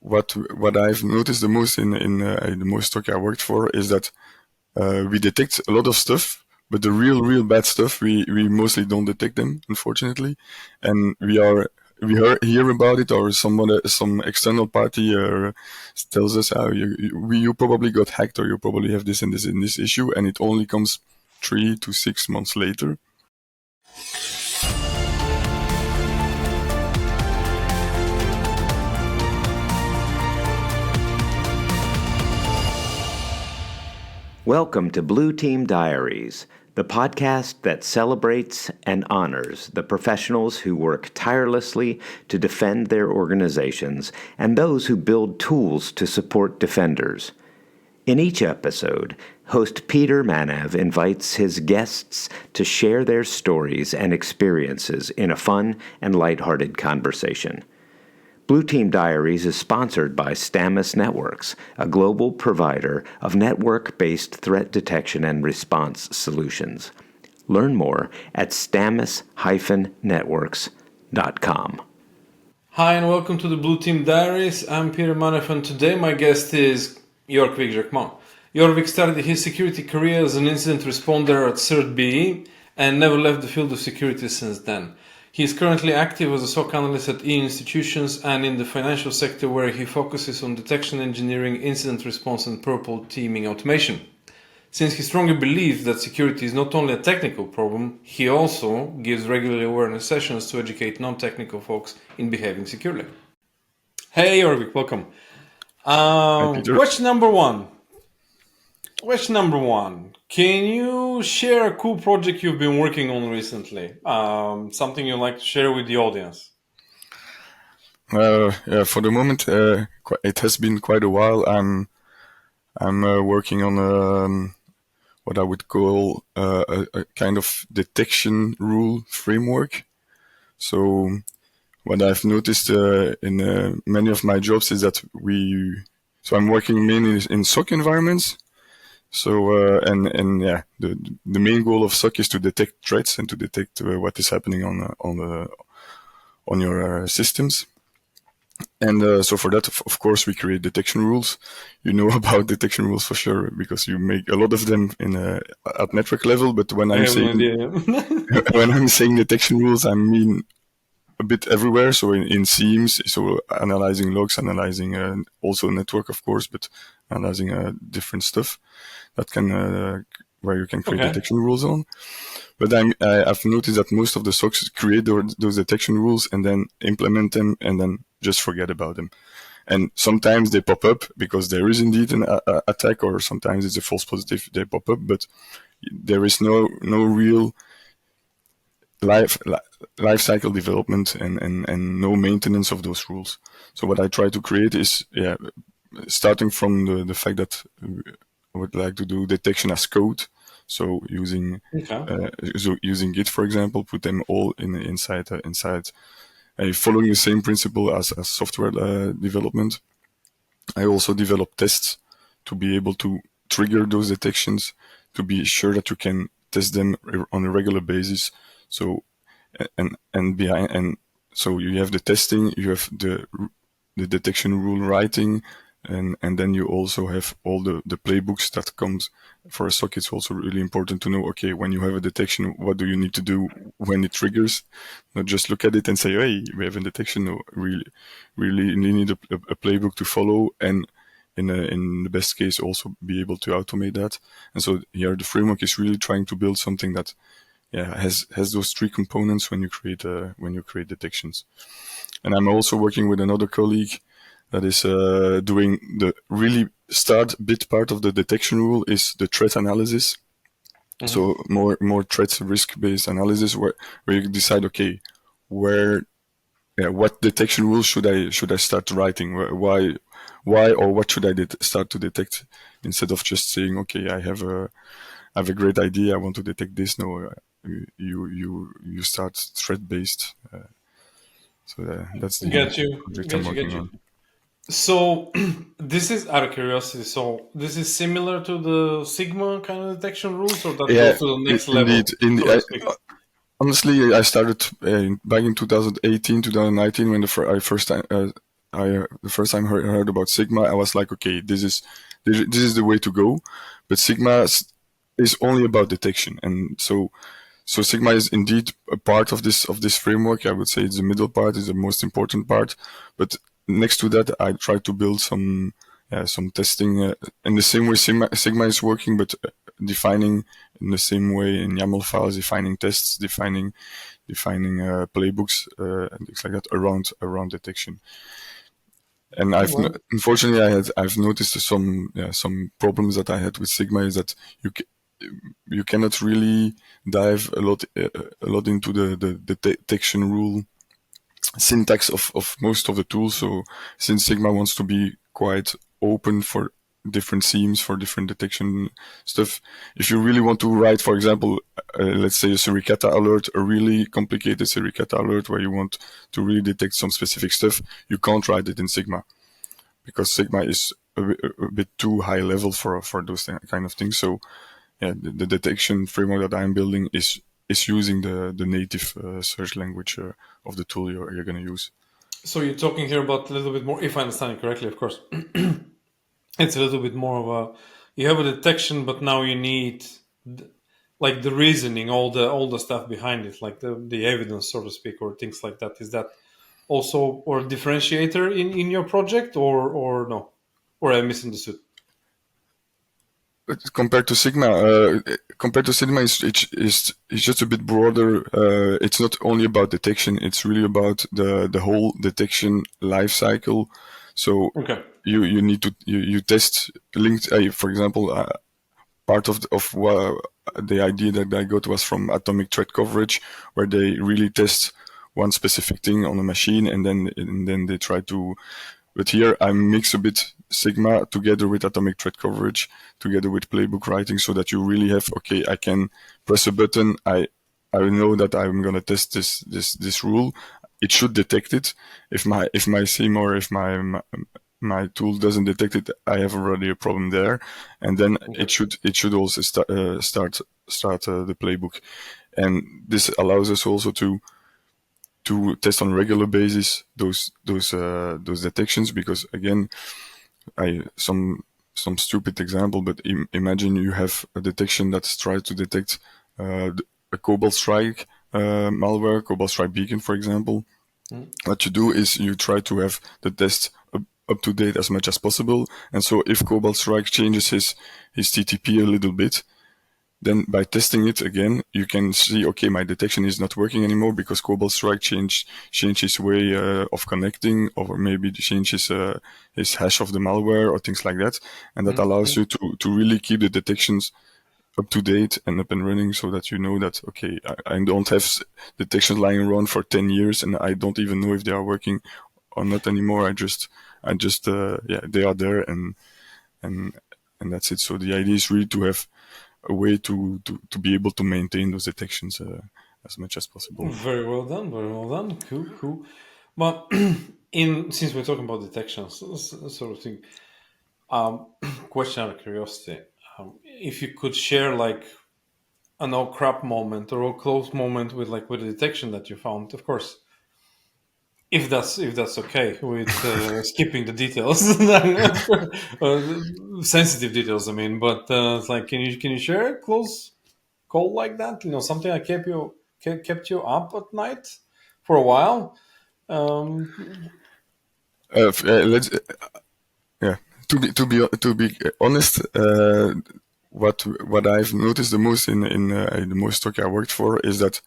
what I've noticed the most in the most stock I worked for is that we detect a lot of stuff, but the real bad stuff we mostly don't detect them, unfortunately, and hear about it, or some external party tells us, you probably got hacked, or you probably have this and this and this issue, and it only comes 3 to 6 months later. Welcome to Blue Team Diaries, the podcast that celebrates and honors the professionals who work tirelessly to defend their organizations and those who build tools to support defenders. In each episode, host Peter Manev invites his guests to share their stories and experiences in a fun and lighthearted conversation. Blue Team Diaries is sponsored by Stamus Networks, a global provider of network-based threat detection and response solutions. Learn more at stamus-networks.com. Hi and welcome to the Blue Team Diaries. I'm Peter Manev, and today my guest is Yorkvik Jacqmin. Yorkvik started his security career as an incident responder at CERT BE and never left the field of security since then. He is currently active as a SOC analyst at institutions and in the financial sector, where he focuses on detection engineering, incident response, and purple teaming automation. Since he strongly believes that security is not only a technical problem, he also gives regular awareness sessions to educate non-technical folks in behaving securely. Hey, Yorkvik, welcome. Question number one. Can you share a cool project you've been working on recently? Something you'd like to share with the audience? For the moment, it has been quite a while. I'm working on what I would call a kind of detection rule framework. So what I've noticed in many of my jobs is that I'm working mainly in SOC environments. So the main goal of SOC is to detect threats and to detect what is happening on your systems. And so for that, of course, we create detection rules. You know about detection rules for sure, because you make a lot of them at network level. But when I'm saying detection rules, I mean a bit everywhere. So in SIEMs, so analyzing logs, analyzing also network, of course, but analyzing different stuff that can where you can create detection rules on. But I've noticed that most of the SOCs create those detection rules and then implement them and then just forget about them. And sometimes they pop up because there is indeed an attack, or sometimes it's a false positive, they pop up, but there is no real life cycle development and no maintenance of those rules. So what I try to create is, starting from the fact that I would like to do detection as code. So using Git, for example, put them all inside following the same principle as software development. I also develop tests to be able to trigger those detections, to be sure that you can test them on a regular basis. So so you have the testing, you have the detection rule writing, and then you also have all the playbooks that comes for a SOC. It's also really important to know, okay, when you have a detection, what do you need to do when it triggers? Not just look at it and say, hey, we have a detection. No, really need a playbook to follow, and in the best case also be able to automate that. And so here the framework is really trying to build something that has those three components when you create detections. And I'm also working with another colleague that is doing the really bit part of the detection rule is the threat analysis. Mm-hmm. So more threat risk-based analysis where you decide, okay, what detection rules should I start writing? Why or what should I start to detect, instead of just saying, okay, I have a great idea, I want to detect this. No, you start threat-based. That's the project I'm working on. So this is out of curiosity. So this is similar to the Sigma kind of detection rules, or that goes to the next level? Honestly, I started back in 2018, 2019 when I first the first time I heard about Sigma, I was like, okay, this is the way to go. But Sigma is only about detection, and so Sigma is indeed a part of this framework. I would say it's the middle part, is the most important part. But next to that, I try to build some testing in the same way Sigma is working, but defining in the same way in YAML files, defining tests, defining playbooks and things like that around detection. And unfortunately I've noticed some problems that I had with Sigma is that you cannot really dive a lot into the detection rule syntax of most of the tools. So since Sigma wants to be quite open for different themes, for different detection stuff, if you really want to write, for example, let's say a Suricata alert, a really complicated Suricata alert where you want to really detect some specific stuff, you can't write it in Sigma because Sigma is a bit too high level for those kind of things. So yeah, the detection framework that I'm building is using the native search language of the tool you're going to use. So you're talking here about a little bit more, if I understand it correctly, of course. It's a little bit more of a, you have a detection, but now you need like the reasoning, all the stuff behind it, like the evidence, so to speak, or things like that. Is that also or a differentiator in your project, or no, or I misunderstood? Compared to Sigma, it's just a bit broader. It's not only about detection; it's really about the whole detection life cycle. So Okay. you need to you test linked. For example, part of the idea that I got was from atomic threat coverage, where they really test one specific thing on a machine, and then they try to. But here I mix a bit Sigma together with atomic threat coverage, together with playbook writing, so that you really have, okay, I can press a button, I know that I'm gonna test this rule. It should detect it. If my sim or if my tool doesn't detect it, I have already a problem there, and then Okay. it should also start the playbook, and this allows us also to test on a regular basis those detections, because again, some stupid example, but imagine you have a detection that tries to detect a Cobalt Strike malware, Cobalt Strike beacon, for example. What you do is you try to have the test up to date as much as possible, and so if Cobalt Strike changes his TTP a little bit, then by testing it again, you can see, okay, my detection is not working anymore because Cobalt Strike changed his way of connecting, or maybe changes his hash of the malware or things like that. And that allows you to really keep the detections up to date and up and running, so that you know that, okay, I don't have detections lying around for 10 years and I don't even know if they are working or not anymore. They are there, and that's it. So the idea is really to have a way to be able to maintain those detections as much as possible. Very well done. Very well done. Cool. Cool. But in since we're talking about detections, sort of thing. Question out of curiosity: if you could share like an oh crap moment or a close moment with with a detection that you found, of course, if that's okay with skipping the details, sensitive details. I mean, but it's like, can you share a close call like that? You know, something that kept you up at night for a while. Let's yeah. To be honest, what I've noticed the most in the most stock I worked for is that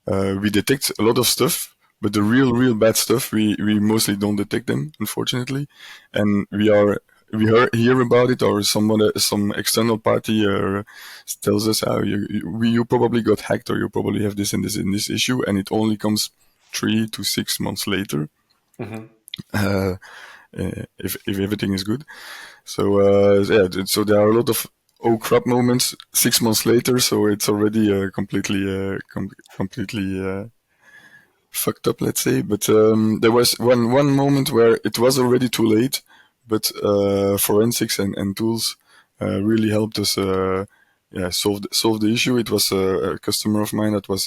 we detect a lot of stuff, but the real bad stuff we mostly don't detect them, unfortunately, and hear about it, or some external party tells us how you probably got hacked, or you probably have this and this and this issue, and it only comes 3 to 6 months later. Mhm. Uh, if everything is good. So so there are a lot of oh crap moments 6 months later. So it's already completely fucked up, let's say. But there was one moment where it was already too late, but forensics and tools really helped us. Solve the issue. It was a customer of mine that was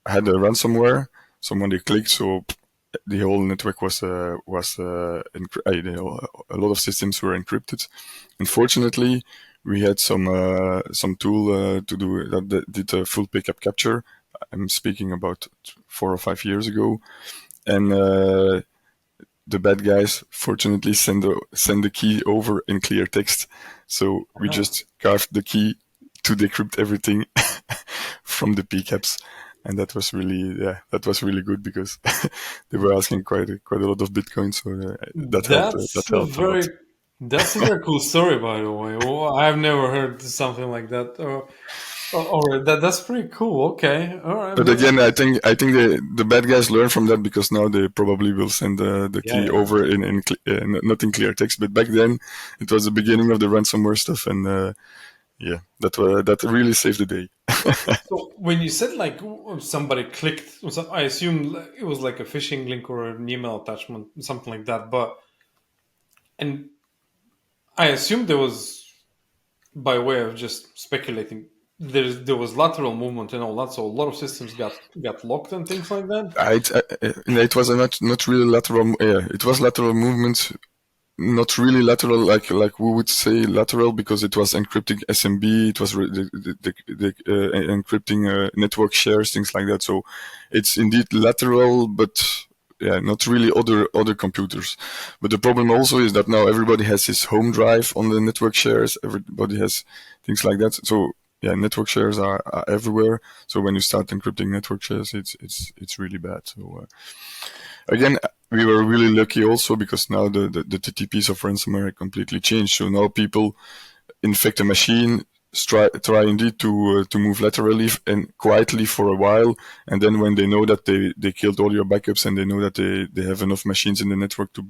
had a ransomware. Someone they clicked, so the whole network was a lot of systems were encrypted. Unfortunately, we had some tool to do that did a full pickup capture. I'm speaking about 4 or 5 years ago, and the bad guys fortunately send the key over in clear text. So we just carved the key to decrypt everything from the PCAPs. And that was really good because they were asking quite a lot of Bitcoin, so that helped. That That's a helped a lot. very cool story, by the way. Well, I've never heard something like that. Or that's pretty cool. Okay, all right, But maybe. again, I think the bad guys learn from that because now they probably will send the Yeah, key yeah. over not in clear text. But back then, it was the beginning of the ransomware stuff, and yeah, that really saved the day. So when you said like somebody clicked, I assume it was like a phishing link or an email attachment, something like that. And I assume there was, by way of just speculating, there was lateral movement and all that, so a lot of systems got locked and things like that. It was a not really lateral. Yeah, it was lateral movement, not really lateral like we would say lateral because it was encrypting SMB. It was encrypting network shares, things like that. So it's indeed lateral, but yeah, not really other computers. But the problem also is that now everybody has his home drive on the network shares. Everybody has things like that. So yeah, network shares are everywhere. So when you start encrypting network shares, it's really bad. So again, we were really lucky also because now the TTPs of ransomware completely changed. So now people infect a machine, try indeed to move laterally and quietly for a while, and then when they know that they killed all your backups and they know that they have enough machines in the network to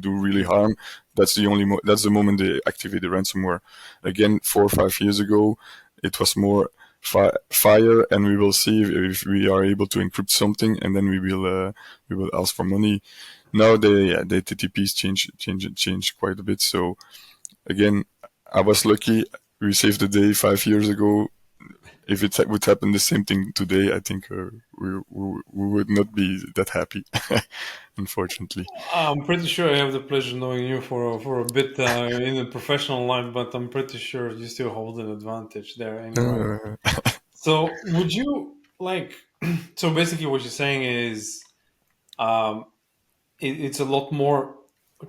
do really harm, that's the moment they activate the ransomware. Again, 4 or 5 years ago, it was more fire, and we will see if we are able to encrypt something, and then we will ask for money. Now the TTPs change quite a bit. So again, I was lucky. We saved the day 5 years ago. If it would happen the same thing today, I think we would not be that happy, unfortunately. I'm pretty sure I have the pleasure knowing you for a bit in the professional life, but I'm pretty sure you still hold an advantage there anyway. Uh, So would you like? So basically, what you're saying is, um, it's a lot more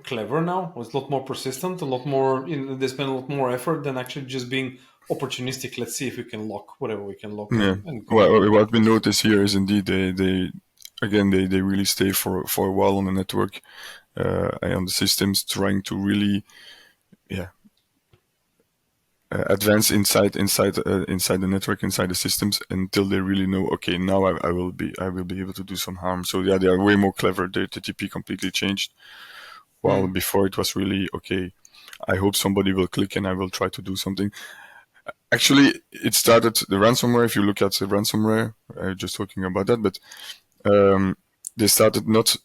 clever now. It's a lot more persistent. A lot more. They spend a lot more effort than actually just being opportunistic. Let's see if we can lock whatever we can lock yeah. and go for Well, it. what we notice here is indeed they really stay for a while on the network, and on the systems, trying to really yeah advance inside the network, inside the systems, until they really know, okay, now I will be able to do some harm. So yeah, they are way more clever. The TTP completely changed. While Hmm. before it was really okay, I hope somebody will click and I will try to do something. Actually, it started the ransomware. If you look at the ransomware, just talking about that, but um, they started not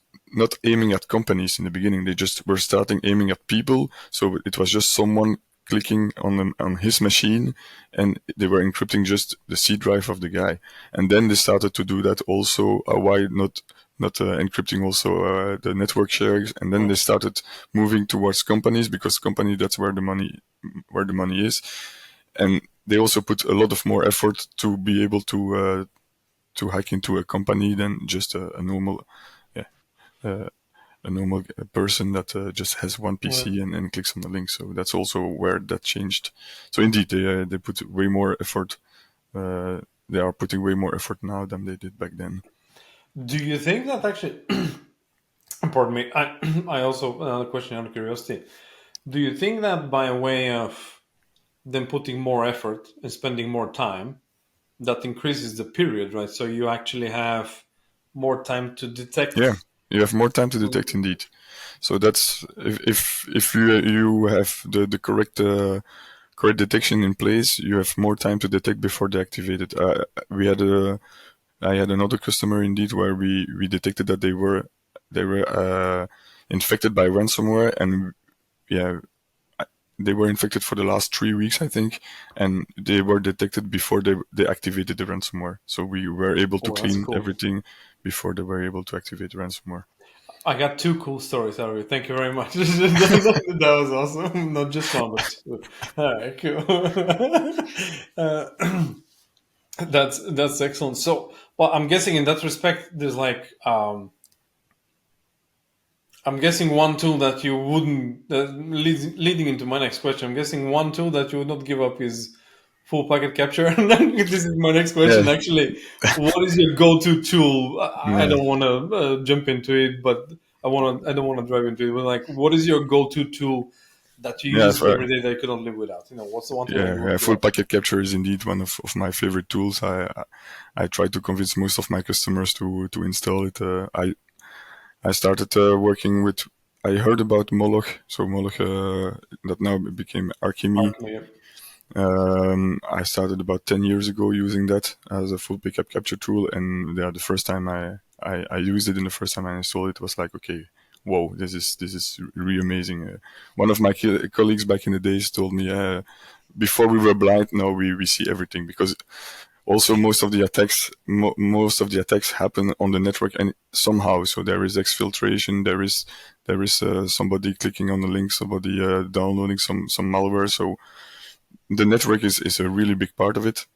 aiming at companies in the beginning. They just were starting aiming at people. So it was just someone clicking on his machine, and they were encrypting just the C drive of the guy. And then they started to do that also. Why not encrypting also the network shares? And then they started moving towards companies because company that's where the money is. And they also put a lot of more effort to be able to hack into a company than just a normal, yeah, uh, a normal person that just has one Well, PC and clicks on the link. So that's also where that changed. So indeed, they put way more effort. They are putting way more effort now than they did back then. do you think that actually? Pardon me. I also another question out of curiosity. Do you think that by way of them putting more effort and spending more time, that increases the period, right? So you actually have more time to Yeah, detect. you have more time to detect indeed. So that's if you have the correct detection in place, you have more time to detect before they activate it. We had a I had another customer indeed where we detected that they were infected by ransomware, and yeah, they were infected for the last 3 weeks, I think, and they were detected before they activated the ransomware. So we were able to Oh, that's clean cool. everything before they were able to activate ransomware. I got two cool stories out of it. Thank you very much. That was awesome. Not just one, but two. All right, cool. That's excellent. So, well, I'm guessing in that respect, there's like I'm guessing one tool that you wouldn't, leading into my next question, I'm guessing one tool that you would not give up is full packet capture. This is my next question, Yeah, actually. What is your go-to tool? I yeah, don't want to jump into it, but I don't want to drive into it. But like, what is your go-to tool that you yeah. use every day that you couldn't live without? What's the one tool that you Yeah, won't give full up? packet capture is indeed one of my favorite tools. I try to convince most of my customers to install it. I started working with. I heard about Moloch, so Moloch that now became Archime. Arc, I started about 10 years ago using that as a full pickup capture tool, and yeah, the first time I used it, and the first time I installed it was like, okay, whoa, this is really amazing. One of my colleagues back in the days told me, before we were blind, now we see everything, because also most of the attacks happen on the network and somehow. So there is exfiltration, there is somebody clicking on the link, somebody downloading some malware. So the network is a really big part of it.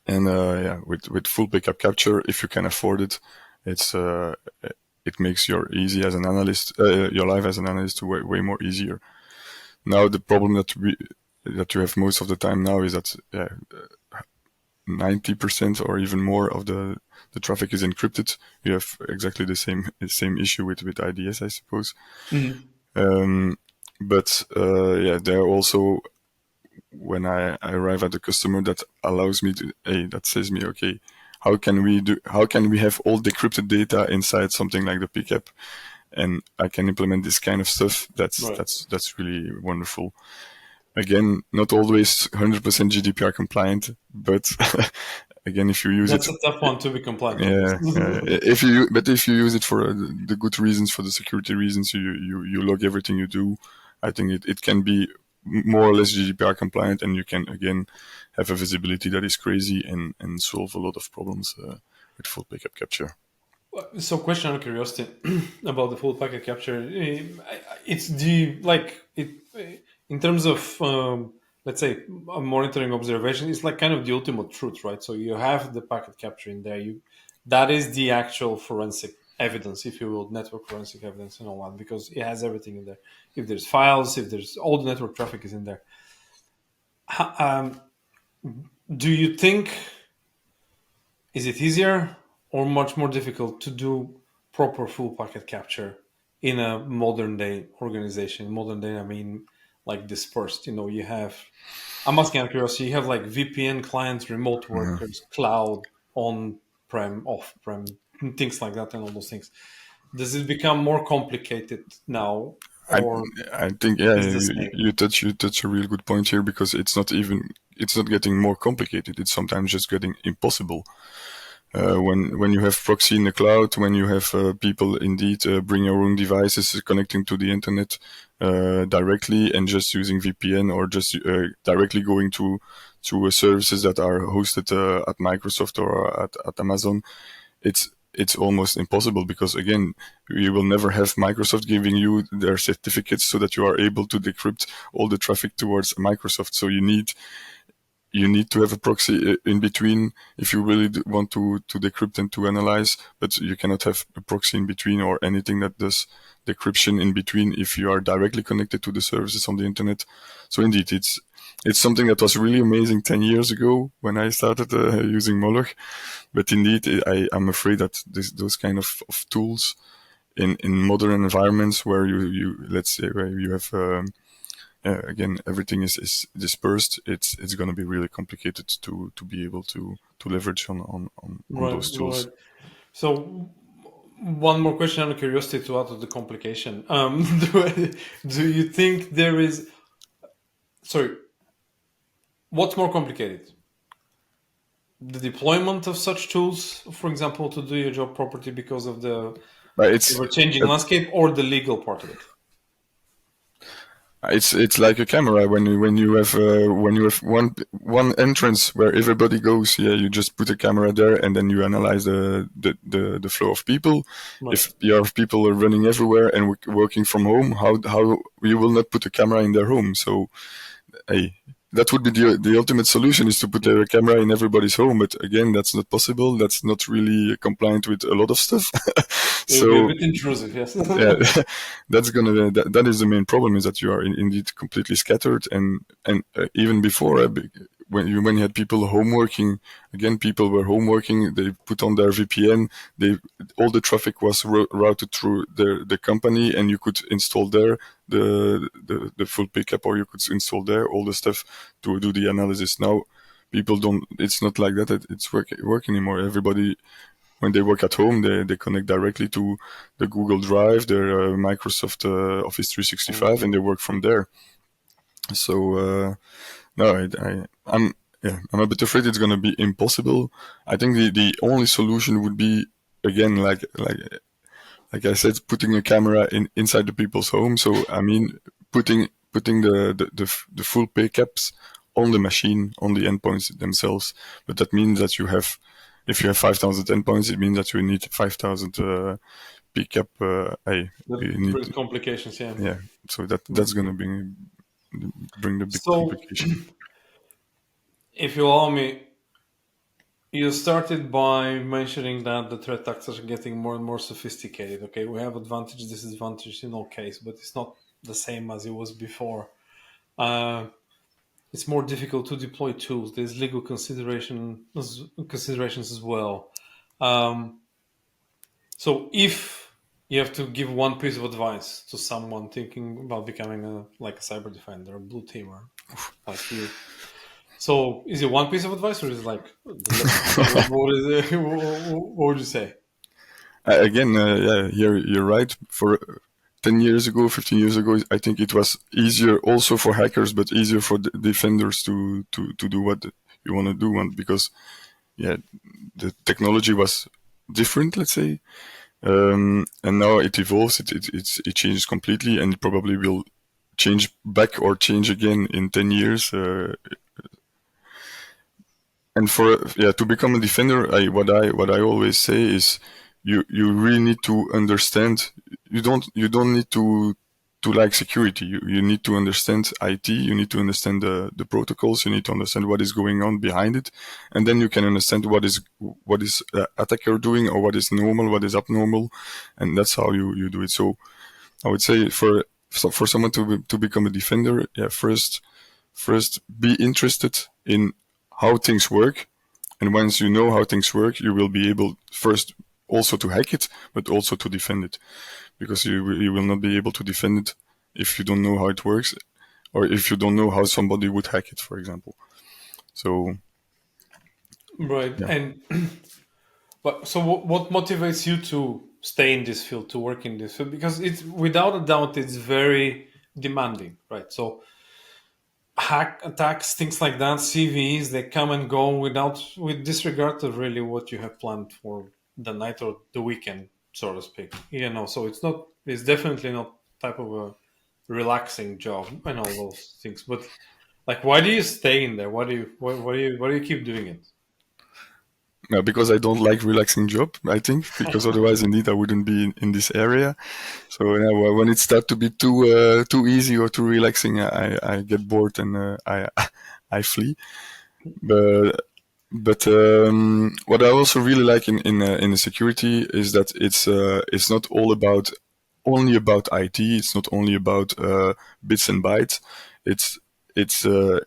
And yeah, with full pickup capture, if you can afford it, it's it makes your your life as an analyst way more easier. Now the problem that you have most of the time now is that 90% or even more of the traffic is encrypted. You have exactly the same issue with IDS, I suppose. Mhm. But yeah, there are also, when I arrive at the customer, that allows me to, that says me, okay, how can we have all decrypted data inside something like the pickup, and I can implement this kind of stuff. Right. That's really wonderful. Again, not always 100% GDPR compliant, but again, if you use it, That's a tough one to be compliant on this. yeah, if you use it for the good reasons, for the security reasons, you log everything you do. I think it can be more or less GDPR compliant, and you can again have a visibility that is crazy and solve a lot of problems with full pickup capture. So, question out of curiosity about the full packet capture. It's the like it in terms of let's say a monitoring observation. It's like kind of the ultimate truth, right? So you have the packet capture in there. That is the actual forensic evidence, if you will, network forensic evidence and all that, because it has everything in there. If there's files, if there's all the network traffic is in there. Um, do you think is it easier or much more difficult to do proper full packet capture in a modern day organization? Modern day, I mean, like dispersed. You have. I'm asking out of curiosity. You have like VPN clients, remote Yeah. workers, cloud, on-prem, off-prem, things like that, and all those things. Does it become more complicated now, I or I think, yeah, is the you, same? you touch a real good point here, because it's not getting more complicated. It's sometimes just getting impossible. When you have proxy in the cloud, when you have people indeed bring your own devices connecting to the internet directly, and just using VPN, or just directly going to services that are hosted at Microsoft or at Amazon, it's almost impossible, because again, you will never have Microsoft giving you their certificates so that you are able to decrypt all the traffic towards Microsoft. So you need to have a proxy in between if you really want to decrypt and to analyze, but you cannot have a proxy in between or anything that does decryption in between if you are directly connected to the services on the internet. So indeed, it's something that was really amazing 10 years ago when I started using Moloch. But indeed, I'm afraid that those kind of tools in modern environments, where you let's say, where you have again, everything is dispersed. It's going to be really complicated to be able to leverage on Right, those right. tools. So one more question out of curiosity to add to the complication. Do you think there is, sorry, what's more complicated? The deployment of such tools, for example, to do your job properly because of the But it's ever-changing uh, landscape, or the legal part of it? It's like a camera when you have one entrance where everybody goes. Yeah, you just put a camera there and then you analyze the flow of people. Right. If you have people are running everywhere and working from home, how you will not put a camera in their home? So hey, that would be the ultimate solution, is to put a camera in everybody's home. But again, that's not possible. That's not really compliant with a lot of stuff. It would be a So bit intrusive, yes. yeah, that is the main problem, is that you are indeed completely scattered. And even before, when you had people homeworking, again, people were homeworking, they put on their VPN, all the traffic was routed through the company, and you could install there the full pickup, or you could install there all the stuff to do the analysis. Now people don't, it's not like that. It's work anymore. Everybody, when they work at home, they connect directly to the Google Drive, their Microsoft Office 365, and they work from there. So no, I'm a bit afraid it's going to be impossible. I think the only solution would be, again, like I said, putting a camera inside the people's home. So I mean, putting the full pickups on the machine, on the endpoints themselves. But that means that if you have 5,000 endpoints, it means that you need 5,000 pickup. You That need, brings complications, yeah. yeah. So that's going to bring the big So, complication. if you allow me, you started by mentioning that the threat actors are getting more and more sophisticated. Okay, we have advantage, disadvantage in all cases, but it's not the same as it was before. It's more difficult to deploy tools. There's legal considerations as well. So if you have to give one piece of advice to someone thinking about becoming like a cyber defender, a blue teamer, like you, so is it one piece of advice, or is it like what would you say? Again, yeah, you're right. For 10 years ago, 15 years ago, I think it was easier also for hackers, but easier for the defenders to do what you want to do. And because, yeah, the technology was different, let's say. And now it evolves, it changes completely, and it probably will change back or change again in 10 years. And to become a defender, what I always say is, you really need to understand. You don't need to like security. You need to understand IT. You need to understand the protocols. You need to understand what is going on behind it, and then you can understand what is attacker doing, or what is normal, what is abnormal, and that's how you do it. So I would say, for someone to become a defender, yeah, first be interested in how things work. And once you know how things work, you will be able first also to hack it, but also to defend it, because you will not be able to defend it if you don't know how it works, or if you don't know how somebody would hack it, for example. So Right. yeah. And but so what motivates you to stay in this field, to work in this field? Because it's without a doubt it's very demanding, right? So hack attacks, things like that, CVEs, they come and go with disregard of really what you have planned for the night or the weekend, so to speak. So it's definitely not type of a relaxing job and all those things. But like, why do you stay in there? Why do you keep doing it? Because I don't like relaxing job, I think, because otherwise, indeed, I wouldn't be in this area. So when it starts to be too easy or too relaxing, I get bored, and I I flee. But what I also really like in the security is that it's not all about only about IT. It's not only about bits and bytes. It's it's uh,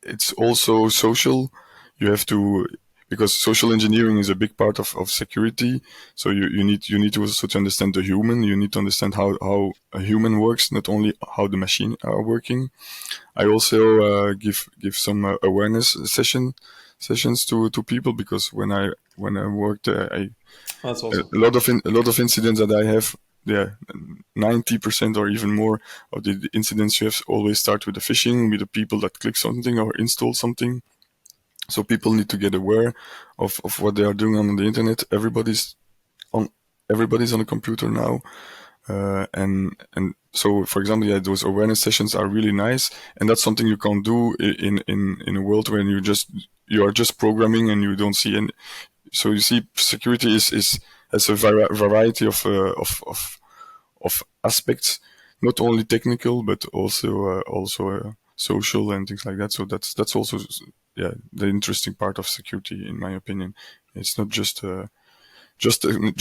it's also social. You have to, because social engineering is a big part of security. So you need to also to understand the human. You need to understand how a human works, not only how the machine are working. I also give some awareness sessions to people, because when I worked, That's a awesome. lot of incidents that I have. Yeah, 90% or even more of the incidents you have always start with the phishing, with the people that click something or install something. So people need to get aware of what they are doing on the internet. Everybody's on a computer now. And so, for example, yeah, those awareness sessions are really nice, and that's something you can't do in a world when you are just programming and you don't see any. So you see, security is has a variety of aspects, not only technical but also social and things like that. So that's also, yeah, the interesting part of security, in my opinion. It's not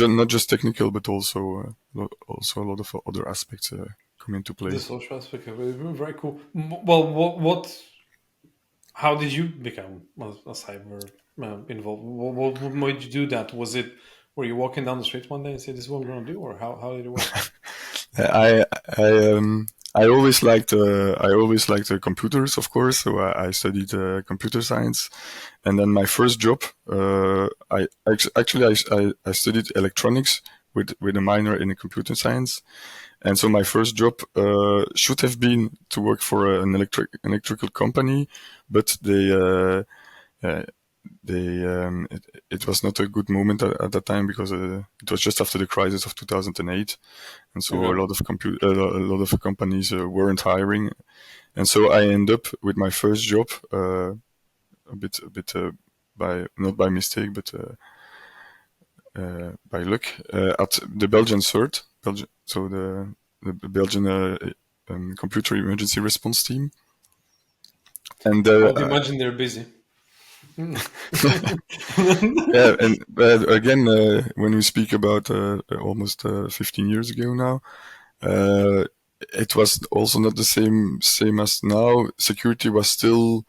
not just technical, but also a lot of other aspects come into The play. social aspect of it, very cool. Well, how did you become a cyber involved? What made you do that? Were you walking down the street one day and said, "This is what I'm going to do," or how did it work? I I always liked computers, of course. So I studied computer science, and then my first job, I studied electronics with a minor in computer science, and so my first job should have been to work for an electrical company, but uh, it was not a good moment at that time because it was just after the crisis of 2008, and so Okay. a lot of companies weren't hiring, and so I end up with my first job a bit by not by mistake but by luck at the Belgian CERT, so the Belgian computer emergency response team, and I would imagine they're busy. yeah, and again, when we speak about almost 15 years ago now, uh, it was also not the same as now. Security was still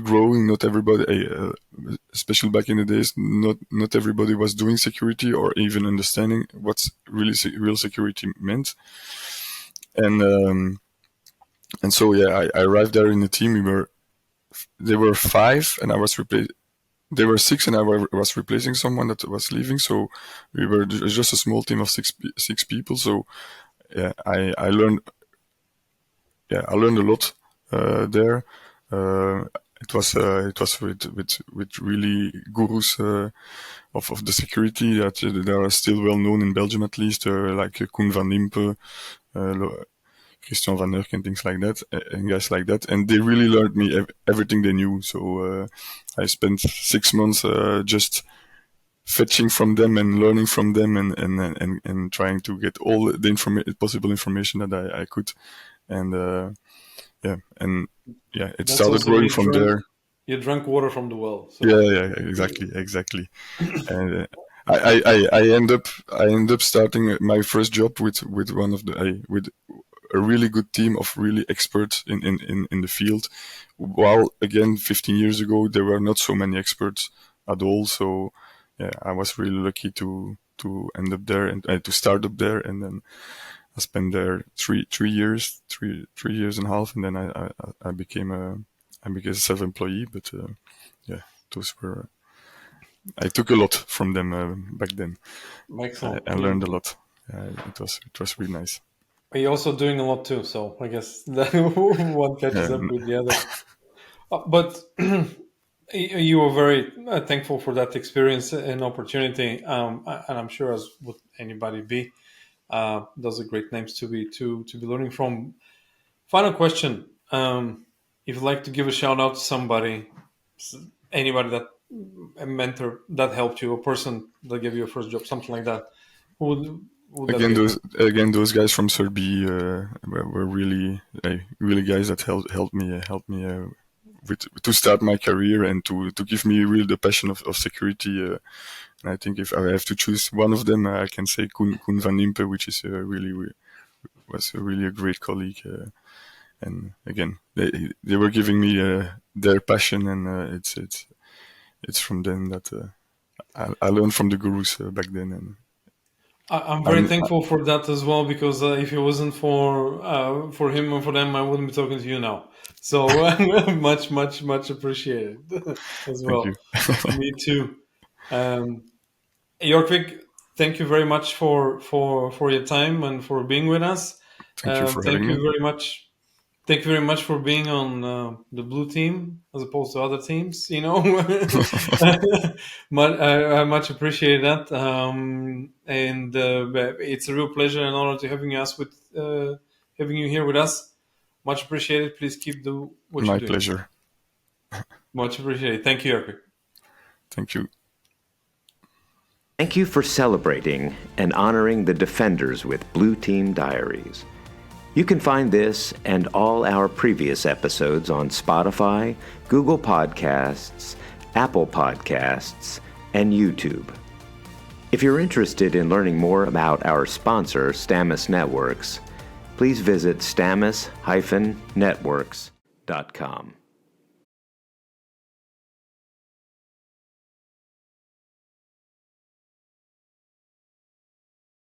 growing. Not everybody, especially back in the days, not everybody was doing security or even understanding what's really real security meant. And and so yeah, I arrived there in the team. There were five, and I was replaced. There were six, and was replacing someone that was leaving. So we were just a small team of six people. So yeah, I learned a lot there. Uh, it was with really gurus of the security that that are still well known in Belgium, at least, like Koen van Impe, Christian van Urk, and things like that, and guys like that. And they really learned me everything they knew. So I spent 6 months just fetching from them and learning from them, and trying to get all the possible information that I could. And yeah, and yeah, it That's started also growing from there. you drank water from the well. Yeah, So yeah, exactly. And I end up starting my first job with one of the with a really good team of really experts in the field. While again, 15 years ago, there were not so many experts at all. So yeah, I was really lucky to end up there and to start up there, and then I spent there 3 years, 3 years and a half, and then I became a self-employee. But yeah, those were I took a lot from them back then. excellent. I learned a lot. It was really nice. You're also doing a lot too. So I guess that one catches up Um, with the other. But you were very thankful for that experience and opportunity, and I'm sure as would anybody be. Those are great names to be learning from. Final question: if you'd like to give a shout out to somebody, anybody that a mentor that helped you, a person that gave you a first job, something like that, who would that be? again, those guys from Serbia were really really guys that helped me to start my career and to give me really the passion of security. And I think if I have to choose one of them, I can say Koen van Impe, which is was really a great colleague. And again, they were giving me their passion, and it's from them that I learned from the gurus back then. And I'm very I'm thankful for that as well because if it wasn't for him and for them, I wouldn't be talking to you now. So much appreciated as thank you, well. Me too. Um, Yorkvik, thank you very much for your time and for being with us. thank you for Thank having you me. very much. Thank you very much for being on the blue team as opposed to other teams. I much appreciate that, and it's a real pleasure and honor to having you here with us. Much appreciated. Please keep doing what you're My doing. pleasure. Much appreciated. Thank you, Yorkvik. Thank you. Thank you for celebrating and honoring the defenders with Blue Team Diaries. You can find this and all our previous episodes on Spotify, Google Podcasts, Apple Podcasts, and YouTube. If you're interested in learning more about our sponsor, Stamus Networks, please visit stamus-networks.com.